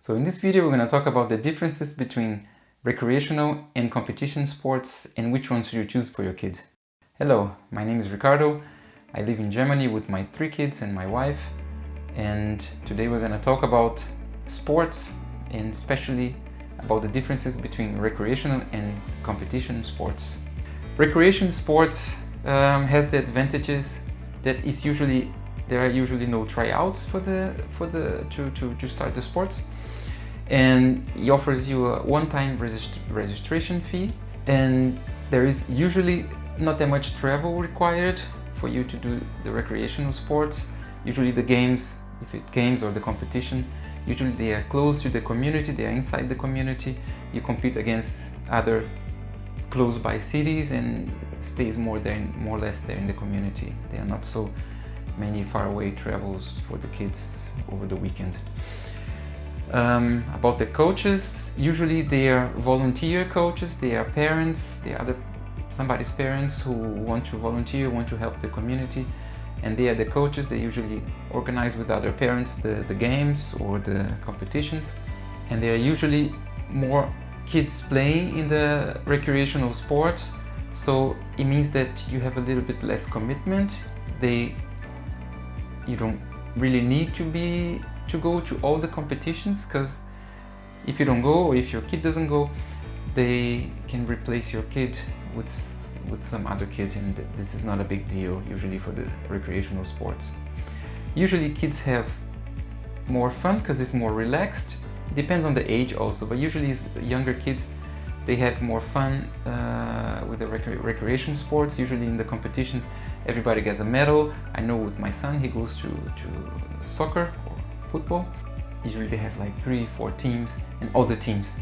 So in this video, we're going to talk about the differences between recreational and competition sports and which ones should you choose for your kids. Hello, my name is Ricardo. I live in Germany with my 3 kids and my wife. And today we're going to talk about sports and especially about the differences between recreational and competition sports. Recreation sports has the advantages that there are usually no tryouts to start the sports, and it offers you a one-time registration fee, and there is usually not that much travel required for you to do the recreational sports. Usually the games, if it's games or the competition, usually they are close to the community, they are inside the community. You compete against other close by cities and stays more or less there in the community. There are not so many faraway travels for the kids over the weekend. About the coaches, usually they are volunteer coaches, they are parents, they are somebody's parents who want to volunteer, want to help the community, and they are the coaches. They usually organize with other parents the games or the competitions, and there are usually more kids playing in the recreational sports, so it means that you have a little bit less commitment. You don't really need to go to all the competitions, because if you don't go or if your kid doesn't go, they can replace your kid with some other kid, and this is not a big deal usually for the recreational sports. Usually kids have more fun because it's more relaxed. It depends on the age also, but usually younger kids, they have more fun with the recreation sports. Usually in the competitions, everybody gets a medal. I know with my son, he goes to soccer or football. Usually they have like 3-4 teams, and all the teams,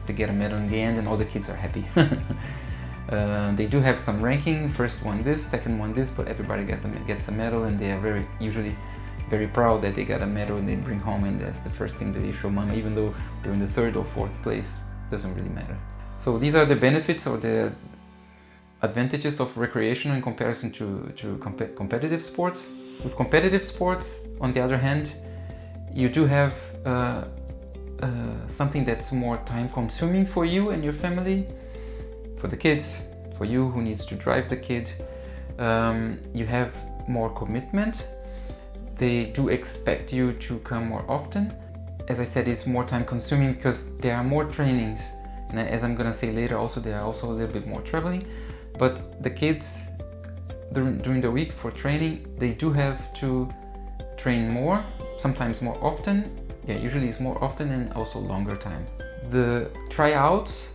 they get a medal in the end, and all the kids are happy. They do have some ranking, first one this, second one this, but everybody gets a medal, and they are usually very proud that they got a medal and they bring home, and that's the first thing that they show mama, even though they're in the 3rd or 4th place, doesn't really matter. So these are the benefits or the advantages of recreation in comparison to competitive sports. With competitive sports, on the other hand, you do have something that's more time consuming for you and your family, for the kids, for you who needs to drive the kid. You have more commitment. They do expect you to come more often. As I said, it's more time consuming because there are more trainings, and as I'm gonna say later also, there are also a little bit more traveling. But the kids during the week for training, they do have to train more, sometimes more often. Yeah, usually it's more often and also longer time. The tryouts,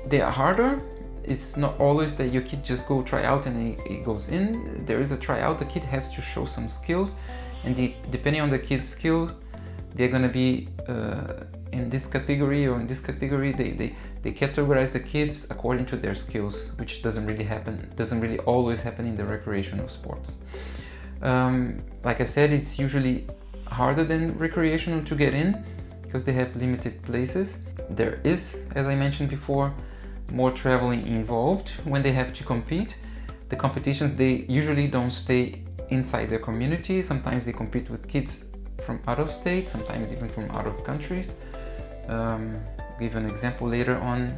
they are harder. It's not always that your kid just go try out and he goes in. There is a tryout, the kid has to show some skills, and depending on the kid's skill, they're gonna be in this category or in this category. They categorize the kids according to their skills, which doesn't really always happen in the recreational sports. Like I said, it's usually harder than recreational to get in because they have limited places. There is, as I mentioned before, more traveling involved when they have to compete. The competitions, they usually don't stay inside their community. Sometimes they compete with kids from out of state, sometimes even from out of countries. I'll give an example later on.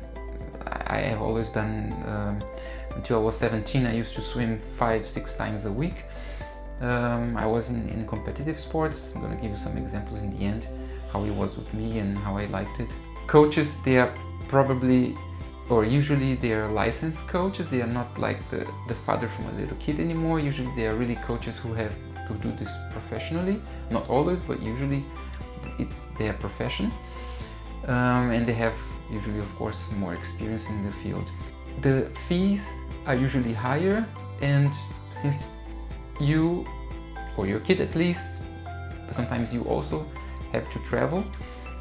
I have always done, until I was 17, I used to swim 5-6 times a week. I was in competitive sports. I'm going to give you some examples in the end, how it was with me and how I liked it. Coaches, they are usually they are licensed coaches. They are not like the father from a little kid anymore. Usually they are really coaches who have to do this professionally. Not always, but usually it's their profession. And they have usually, of course, more experience in the field. The fees are usually higher, and since you, or your kid at least, sometimes you also have to travel,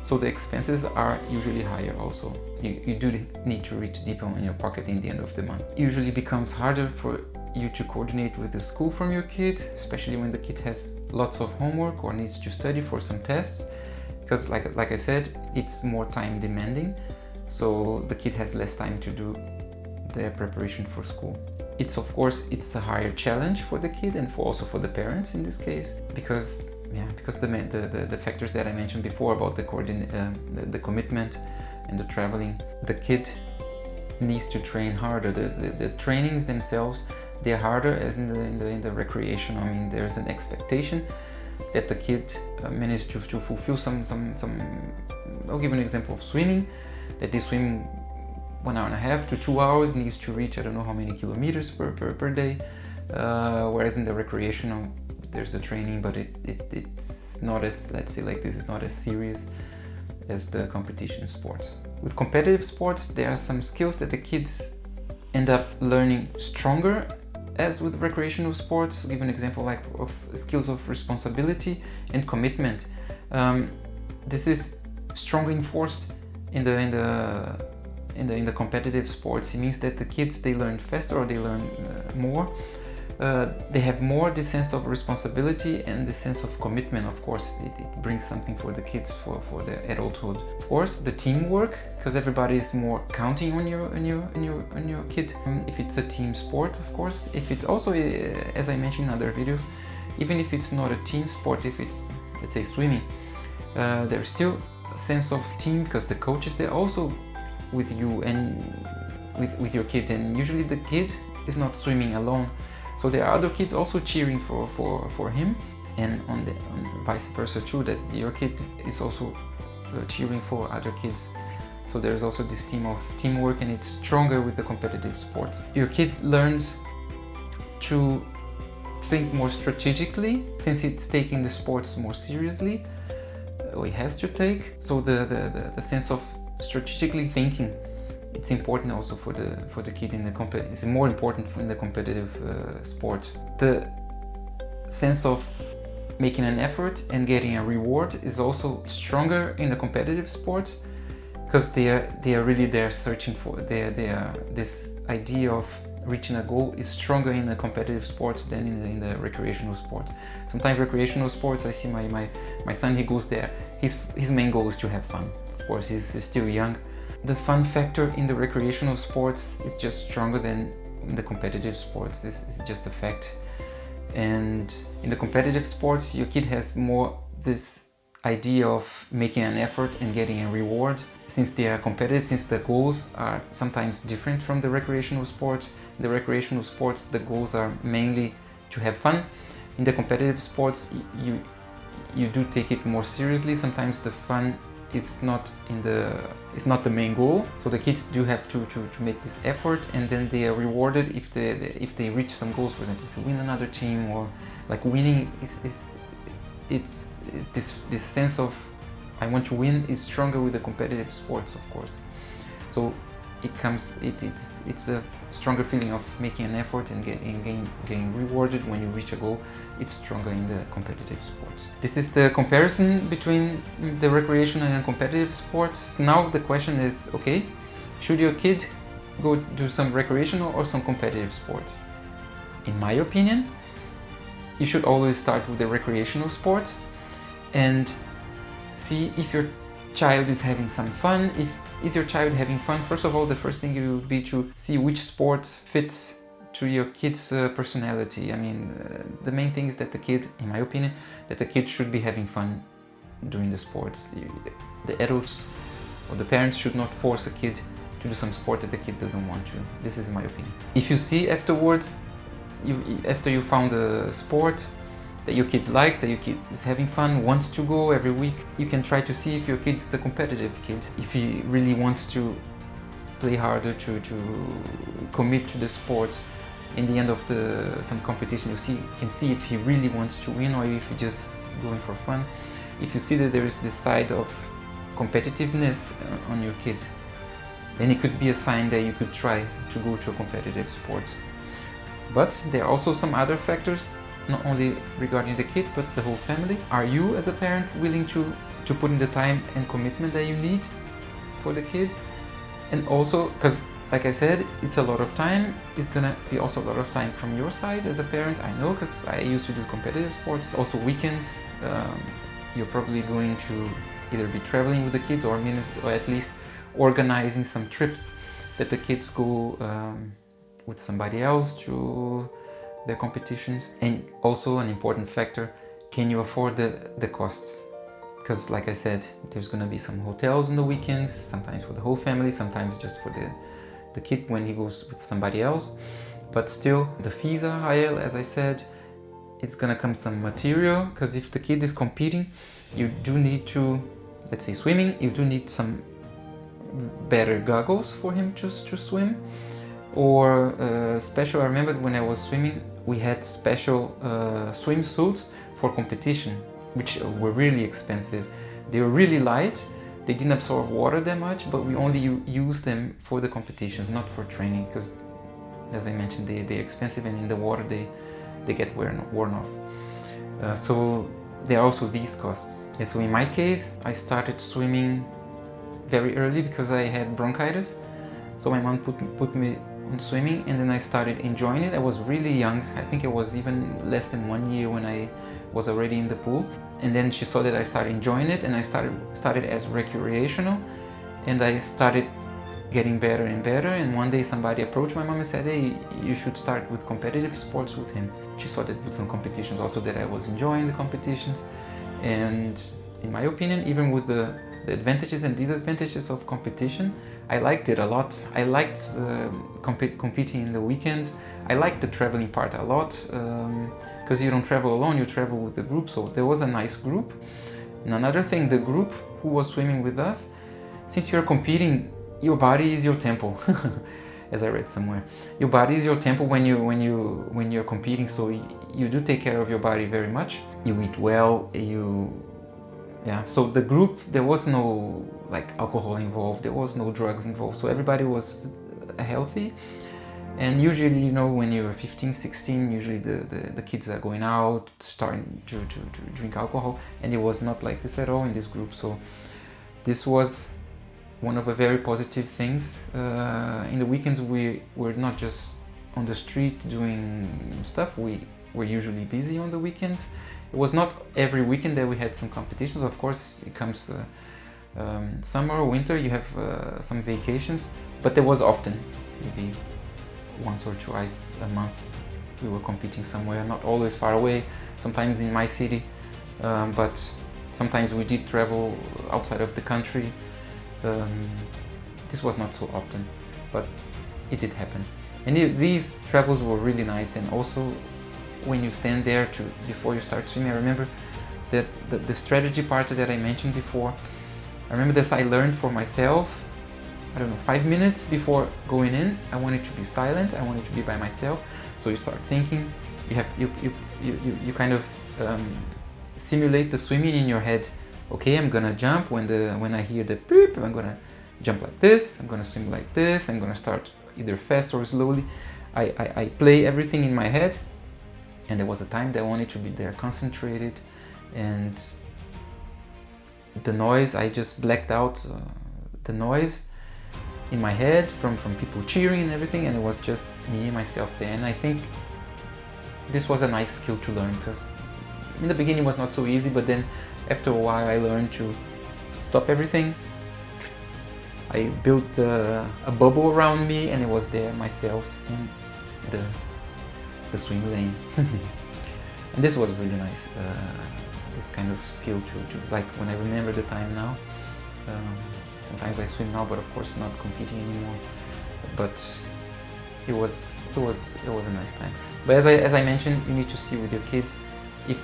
so the expenses are usually higher also. You do need to reach deeper in your pocket in the end of the month. It usually becomes harder for you to coordinate with the school from your kid, especially when the kid has lots of homework or needs to study for some tests, because like I said, it's more time demanding, so the kid has less time to do their preparation for school. It's a higher challenge for the kid and also for the parents in this case, because yeah, because the factors that I mentioned before about the commitment and the traveling, the kid needs to train harder. The trainings themselves, they're harder as in the recreation. I mean, there's an expectation that the kid managed to fulfill some. I'll give an example of swimming, that they swim 1.5 to 2 hours, needs to reach I don't know how many kilometers per day, whereas in the recreational there's the training, but it's not as, let's say like this, is not as serious as the competition sports. With competitive sports, there are some skills that the kids end up learning stronger as with recreational sports. I'll give an example like of skills of responsibility and commitment. This is strongly enforced in the competitive sports. It means that the kids, they learn faster, or they learn more. They have more this sense of responsibility and the sense of commitment. Of course, it brings something for the kids for their adulthood. Of course, the teamwork, because everybody is more counting on your kid. If it's a team sport, of course. If it's also, as I mentioned in other videos, even if it's not a team sport, if it's, let's say, swimming, there's still a sense of team, because the coaches, they're also with you and with your kid, and usually the kid is not swimming alone. So there are other kids also cheering for him, and on the vice versa too, that your kid is also cheering for other kids. So there's also this team of teamwork, and it's stronger with the competitive sports. Your kid learns to think more strategically, since it's taking the sports more seriously, or he has to take. So the sense of strategically thinking, it's important also for the kid in the it's more important in the competitive sport. The sense of making an effort and getting a reward is also stronger in the competitive sports, because they are really there searching for this idea of reaching a goal is stronger in the competitive sports than in the recreational sports. Sometimes recreational sports, I see my son, he goes there, his main goal is to have fun. Of course, he's still young. The fun factor in the recreational sports is just stronger than in the competitive sports. This is just a fact. And in the competitive sports, your kid has more this idea of making an effort and getting a reward. Since they are competitive, since the goals are sometimes different from the recreational sports. In the recreational sports, the goals are mainly to have fun. In the competitive sports, you do take it more seriously. Sometimes the fun is not the main goal, so the kids do have to make this effort, and then they are rewarded if they reach some goals, for example, to win another team, or like winning is this sense of I want to win is stronger with the competitive sports, of course. So it's a stronger feeling of making an effort and getting rewarded when you reach a goal. It's stronger in the competitive sports. This is the comparison between the recreational and competitive sports. Now the question is, okay, should your kid go do some recreational or some competitive sports? In my opinion, you should always start with the recreational sports and see if your child is having some fun. Is your child having fun? First of all, the first thing would be to see which sport fits to your kid's personality. I mean, the main thing is that the kid, in my opinion, that the kid should be having fun doing the sports. The adults or the parents should not force a kid to do some sport that the kid doesn't want to. This is my opinion. If you see afterwards, after you found a sport that your kid likes, that your kid is having fun, wants to go every week, you can try to see if your kid is a competitive kid. If he really wants to play harder, to commit to the sport, in the end of some competition, you can see if he really wants to win or if he's just going for fun. If you see that there is this side of competitiveness on your kid, then it could be a sign that you could try to go to a competitive sport. But there are also some other factors, not only regarding the kid, but the whole family. Are you as a parent willing to put in the time and commitment that you need for the kid? And also, because like I said, it's a lot of time. It's gonna be also a lot of time from your side as a parent. I know, because I used to do competitive sports. Also weekends, you're probably going to either be traveling with the kids or at least organizing some trips that the kids go with somebody else to their competitions. And also an important factor can you afford the costs? Because like I said, there's gonna be some hotels on the weekends, sometimes for the whole family, sometimes just for the kid when he goes with somebody else. But still, the fees are higher, as I said. It's gonna come some material, because if the kid is competing, you do need to, let's say swimming, you do need some better goggles for him to swim, or special. I remember when I was swimming, we had special swimsuits for competition, which were really expensive. They were really light, they didn't absorb water that much, but we only used them for the competitions, not for training, because as I mentioned, they're expensive, and in the water they get worn off. So there are also these costs. Yeah, so in my case, I started swimming very early because I had bronchitis. So my mom put me on swimming, and then I started enjoying it. I was really young. I think it was even less than 1 year when I was already in the pool. And then she saw that I started enjoying it, and I started as recreational, and I started getting better and better. And one day somebody approached my mom and said, hey, you should start with competitive sports with him. She saw that with some competitions also that I was enjoying the competitions. And in my opinion, even with the advantages and disadvantages of competition, I liked it a lot. I liked competing in the weekends. I liked the traveling part a lot, because you don't travel alone, you travel with the group. So there was a nice group. And another thing, the group who was swimming with us, since you're competing, your body is your temple. As I read somewhere, your body is your temple when you're competing. So you do take care of your body very much. You eat well. So the group, there was no like alcohol involved. There was no drugs involved. So everybody was healthy. And usually, you know, when you're 15, 16, usually the kids are going out, starting to drink alcohol. And it was not like this at all in this group. So this was one of the very positive things. In the weekends, we were not just on the street doing stuff. We were usually busy on the weekends. It was not every weekend that we had some competitions. Of course, it comes summer, winter, you have some vacations, but there was often, maybe once or twice a month, we were competing somewhere, not always far away, sometimes in my city, but sometimes we did travel outside of the country. This was not so often, but it did happen. And these travels were really nice. And also when you stand there before you start swimming, I remember that the strategy part that I mentioned before, I remember this I learned for myself, I don't know, 5 minutes before going in. I wanted to be silent, I wanted to be by myself. So you start thinking, you kind of simulate the swimming in your head. Okay, I'm gonna jump when I hear the beep, I'm gonna jump like this, I'm gonna swim like this, I'm gonna start either fast or slowly. I play everything in my head, and there was a time that I wanted to be there concentrated, and the noise, I just blacked out the noise in my head from people cheering and everything, and it was just me and myself there. And I think this was a nice skill to learn, because in the beginning it was not so easy, but then after a while I learned to stop everything. I built a bubble around me, and it was there, myself and the swim lane. And this was really nice, this kind of skill to like, when I remember the time now, sometimes I swim now, but of course not competing anymore, but it was a nice time. But as I mentioned, you need to see with your kids if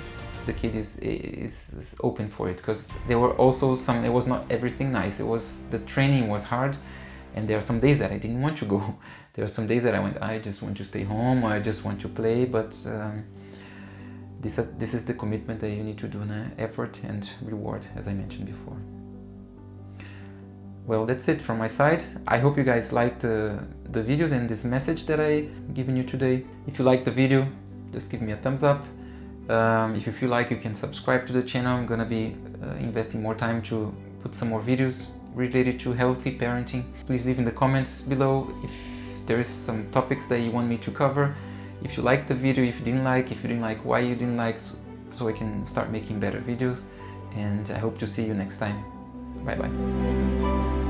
the kid is open for it, because there were also it was not everything nice. The training was hard, and there are some days that I didn't want to go. There are some days that I just want to stay home, or I just want to play, but this is the commitment that you need to do, effort and reward, as I mentioned before. Well, that's it from my side. I hope you guys liked the videos and this message that I've given you today. If you liked the video, just give me a thumbs up. If you feel like, you can subscribe to the channel. I'm gonna be investing more time to put some more videos related to healthy parenting. Please leave in the comments below if there is some topics that you want me to cover. If you liked the video, if you didn't like, why you didn't like, so I can start making better videos. And I hope to see you next time. Bye bye.